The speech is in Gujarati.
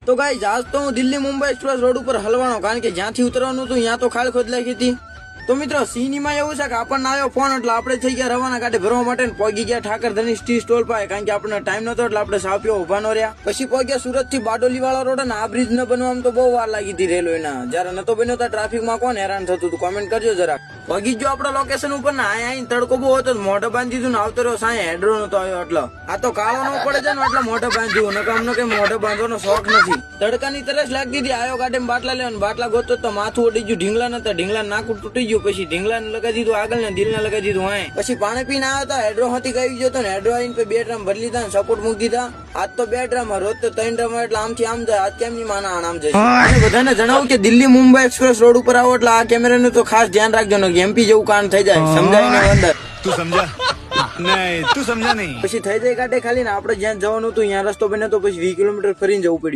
તો ગાઈઝ આજ તો હું દિલ્હી મુંબઈ એક્સપ્રેસ રોડ ઉપર હલવાનો, કારણ કે જ્યાંથી ઉતરવાનું હતું ત્યાં તો ખાલ ખોદ લાગી હતી. તો મિત્રો સીનીમાં એવું છે કે આપણને આવ્યો ફોન એટલે આપણે થઈ ગયા રવાના ગાડી ભરવા માટે ને પહોંચી ગયા ઠાકર ધની ટી સ્ટોલ પાસે, કારણ કે આપણને ટાઈમ નતો એટલે આપણે સાપ્યો ઉભા ન રહ્યા. પછી પહોંચ્યા સુરત થી બારડોલી વાળા રોડ, ને આ બ્રિજ ન બનવામાં તો બહુ વાર લાગી હતી રેલવેના. જયારે નતો બન્યો તો ટ્રાફિકમાં કોણ હેરાન થતું હતું કોમેન્ટ કરજો જરાક. પહોંચી ગયો આપડા લોકેશન ઉપર ને અહીંયા તડકો બહુ હતો, મોઢો બાંધી દીધું ને આવતો રહ્યો સાંય હેડરો નતો આવ્યો. એટલે આ તો કાળો ન પડે છે ને એટલે મોઢો બાંધ્યું, નકર અમને કઈ મોઢો બાંધવાનો શોખ નથી. તડકાની તરસ લાગતી હતી, આયો ગાડીમાં બાટલા લેવા, બાટલા ગોતો તો માથું ઓડી ગયું, ઢીંગલા નતા, ઢીંગલા નાકું તૂટી ગયું. પછી ઢીંગલા લગાવી દીધું આગળ ને દિલ ને લગાવી દીધું હાય. પછી પાણી પીને આવ્યા હતા, હેડ્રો હતી ગઈ ગયો હતો ને હેડ્રો આવીને 2 ડ્રમ ભરી લીધા ને સપોર્ટ મૂકી દીધા. આજ તો 2 ડ્રમ, રોજ તો 3 ડ્રમ, એટલે આમથી આમ જાય. આજ કેમ ની માના આમ જાય. અને બધાને જણાવું કે દિલ્હી મુંબઈ એક્સપ્રેસ રોડ ઉપર આવો એટલે આ કેમેરાનું તો ખાસ ધ્યાન રાખજો ને, એમપી જેવું કાન થઈ જાય. સમજાય ને અંદર તું સમજા નહીં, તું સમજા નહીં. પછી થઈ જાય ગાડે ખાલી ને આપણે જ્યાં જવાનું હતું ત્યાં રસ્તો બન્યો તો પછી 20 કિલોમીટર ફરીને જવું પડ્યું.